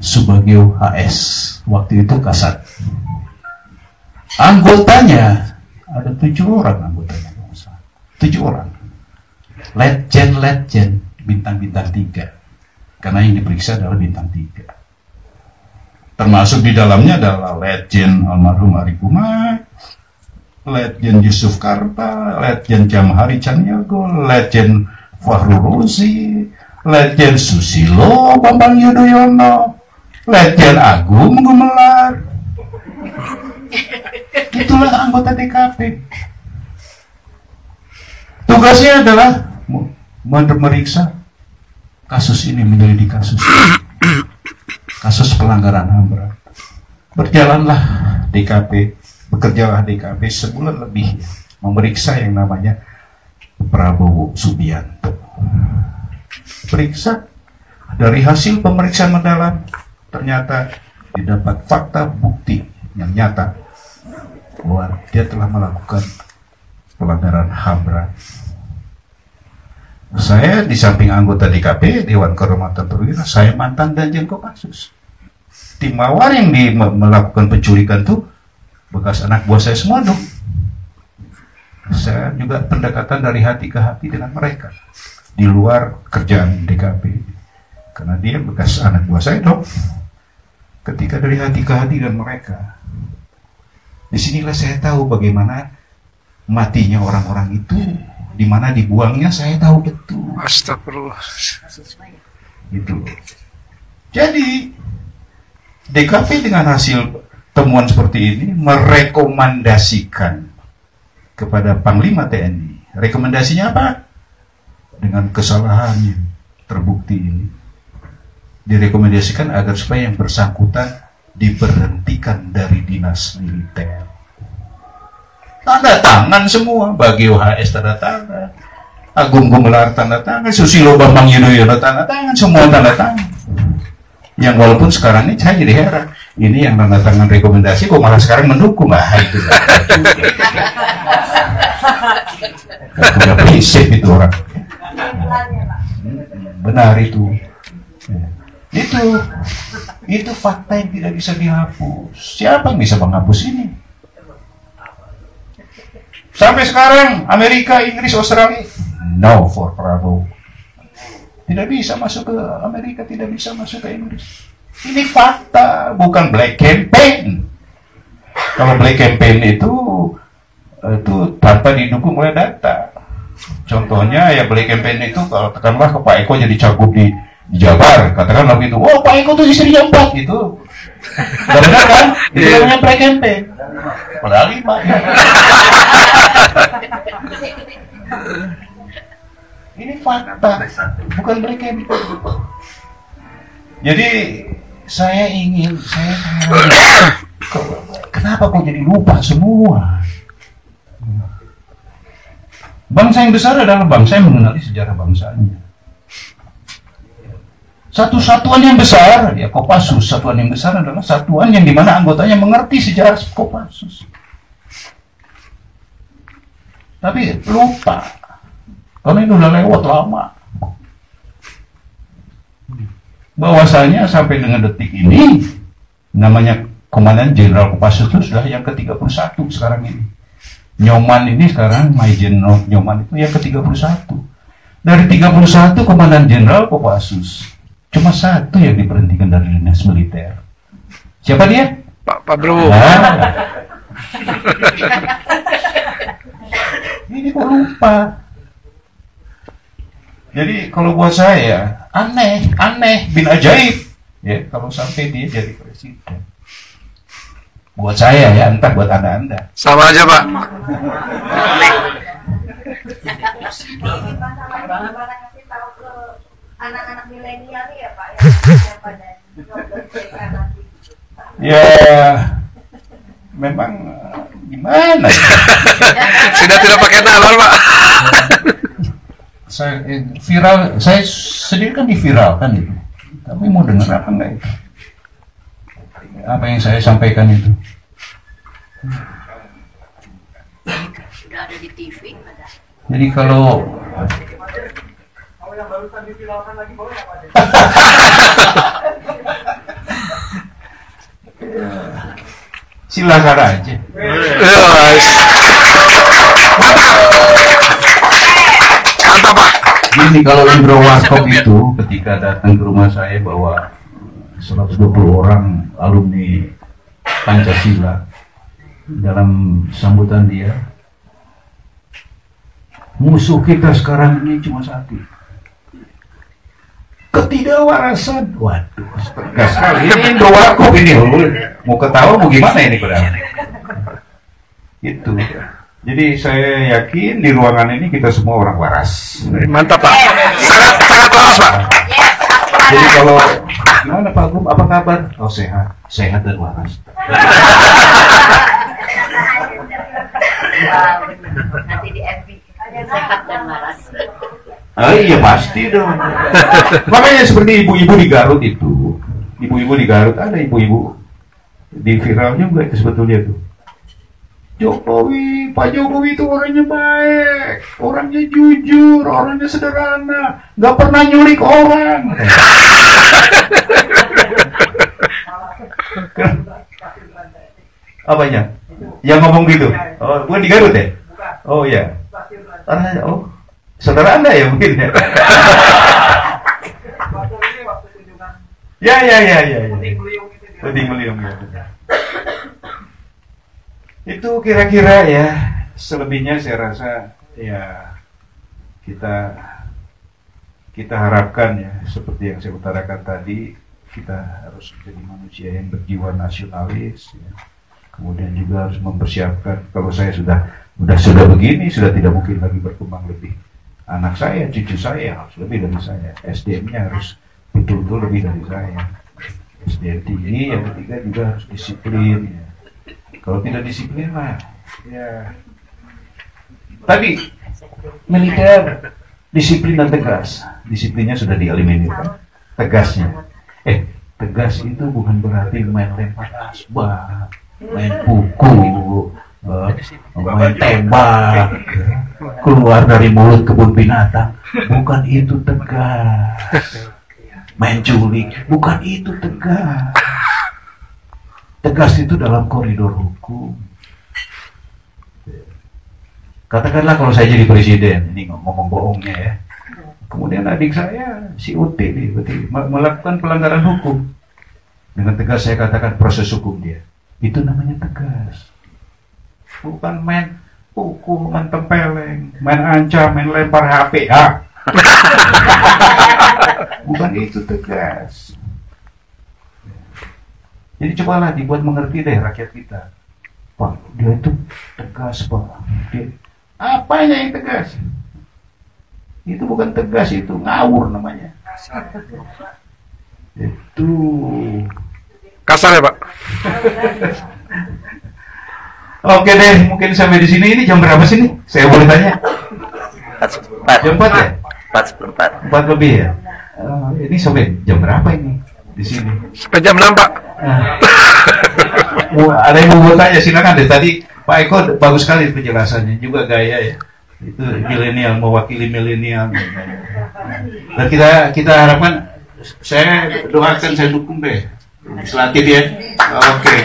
Subagio HS. Waktu itu Kasat. Anggotanya ada 7 orang anggotanya. 7 orang. Letjen, bintang-bintang 3. Karena yang diperiksa adalah bintang 3. Termasuk di dalamnya adalah Letjen almarhum Arifumah, Letjen Yusuf Karta, Letjen Jamhari Caniago, Letjen Fahru Rozi, Letjen Susilo Bambang Yudhoyono, Letjen Agung Gumelar. Itulah anggota DKP. Tugasnya adalah memeriksa kasus ini, menyelidiki kasus pelanggaran HAM berat. Berjalanlah DKP, bekerjalah DKP sebulan lebih memeriksa yang namanya Prabowo Subianto. Periksa, dari hasil pemeriksaan mendalam ternyata didapat fakta bukti yang nyata bahwa dia telah melakukan pelanggaran HAM berat. Saya di samping anggota DKP, Dewan Kehormatan Perwira, saya mantan Danjen Kopassus. Tim mawar yang melakukan penculikan itu bekas anak buah saya semua dong. Saya juga pendekatan dari hati ke hati dengan mereka di luar kerjaan DKP, karena dia bekas anak buah saya dong. Ketika dari hati ke hati dengan mereka, disinilah saya tahu bagaimana matinya orang-orang itu, di mana dibuangnya saya tahu betul. Astagfirullah. Gitu. Jadi DKP dengan hasil temuan seperti ini merekomendasikan kepada Panglima TNI. Rekomendasinya apa? Dengan kesalahan yang terbukti ini, direkomendasikan agar supaya yang bersangkutan diberhentikan dari dinas militer. Tanda tangan semua, Bagio HS tanda tangan, Agung Gumelar tanda tangan, Susilo Bambang Yudhoyono tanda tangan, semua tanda tangan. Yang walaupun sekarang ini saya jadi heran, ini yang tanda tangan rekomendasi kok malah sekarang mendukung. Itu punya prinsip itu orang. Benar itu. Itu fakta yang tidak bisa dihapus. Siapa yang bisa menghapus ini? Sampai sekarang Amerika, Inggris, Australia, no for Prabowo. Tidak bisa masuk ke Amerika, tidak bisa masuk ke Inggris. Ini fakta, bukan black campaign. Kalau black campaign itu tanpa didukung oleh data. Contohnya ya black campaign itu kalau tekanlah ke Pak Eko jadi cagup di Jabar, katakanlah begitu. Oh, Pak Eko tuh istrinya 4 gitu. Gak benar kan? Itu namanya black campaign. Padahal 5 ya. Ini fakta, bukan black campaign. Jadi saya kenapa kok jadi lupa semua? Bangsa yang besar adalah bangsa yang mengenali sejarah bangsanya. Satu satuan yang besar, ya Kopassus, satuan yang besar adalah satuan yang dimana anggotanya mengerti sejarah Kopassus. Tapi lupa, karena ini udah lewat lama. Bahwasanya sampai dengan detik ini, namanya Komandan Jenderal Kopassus itu sudah yang ke-31 sekarang ini. Nyoman ini sekarang, Maijen Nyoman itu yang ke-31. Dari 31 Komandan Jenderal Kopassus, cuma 1 yang diberhentikan dari dinas militer. Siapa dia? Pak Prabowo. Ini kok lupa. Jadi kalau buat saya aneh bin ajaib ya kalau sampai dia jadi presiden. Buat saya ya, entah buat anda. Sama aja Pak. Anak-anak milenial ya Pak ya memang gimana ya? Sudah tidak pakai nalar Pak. Saya sendiri kan diviralkan itu, tapi mau dengar apa enggak itu? Apa yang saya sampaikan itu? Sudah ada di TV ada. Jadi kalau yang barusan diviralkan lagi boleh apa? Silakan aja. Mantap Pak. Gini, kalau Indro Warkop itu ketika datang ke rumah saya bawa 120 orang alumni Pancasila, dalam sambutan dia, musuh kita sekarang ini cuma satu, ketidakwarasan. Waduh, tegas sekali. Ini Indro Warkop ini, mau ketawa mau gimana ini padahal. Itu. Jadi saya yakin di ruangan ini kita semua orang waras. Mantap Pak. Sangat waras Pak. Jadi kalau gimana Pak Gum, apa kabar? Oh sehat, sehat dan waras. Nanti di FB sehat dan waras. Ah iya pasti dong. Makanya seperti ibu-ibu di Garut itu, ibu-ibu di Garut ada ibu-ibu di viral juga itu sebetulnya tuh. Jokowi, Pak Jokowi itu orangnya baik, orangnya jujur, orangnya sederhana, nggak pernah nyulik orang. Apanya? Yang ngomong gitu? Oh, bukan di Garut ya? Oh ya. Oh, saudara Anda ya mungkin ya? Ya. Penting beliau ya. Itu kira-kira ya, selebihnya saya rasa ya kita harapkan ya seperti yang saya utarakan tadi, kita harus menjadi manusia yang berjiwa nasionalis ya. Kemudian juga harus mempersiapkan, kalau saya sudah begini, sudah tidak mungkin lagi berkembang lebih. Anak saya, cucu saya harus lebih dari saya, SDM-nya harus betul-betul lebih dari saya, SDM tinggi. Yang ketiga juga harus disiplin ya. Kalau tidak disiplin lah, ya. Tadi militer disiplin dan tegas. Disiplinnya sudah dieliminir kan? Tegasnya. Tegas itu bukan berarti main lempar asbak, main pukul, main tembak, keluar dari mulut kebun binatang. Bukan itu tegas. Main culik, bukan itu tegas. Tegas itu dalam koridor hukum. Katakanlah kalau saya jadi presiden, ini ngomong bohongnya ya. Kemudian adik saya, si Uti nih, melakukan pelanggaran hukum. Dengan tegas saya katakan proses hukum dia. Itu namanya tegas. Bukan main pukul, main tempeleng, main ancam, main lempar HP. Bukan itu tegas. Jadi cobalah dibuat mengerti deh rakyat kita. Pak, dia itu tegas Pak. Apanya yang tegas? Itu bukan tegas, itu ngawur namanya. Itu kasar ya Pak. Oke deh, mungkin sampai di sini. Ini jam berapa sih nih? Saya boleh tanya? 4 Jam 4 ya? 4 4 lebih ya? Ini sampai jam berapa ini? Di sini? Sampai jam 6 Pak. Ada yang mau tanya, silakan deh. Tadi Pak Eko bagus sekali penjelasannya, juga gaya ya. Itu milenial, mewakili milenial. Dan kita harapkan, saya doakan, saya dukung deh legislatif ya. Oke.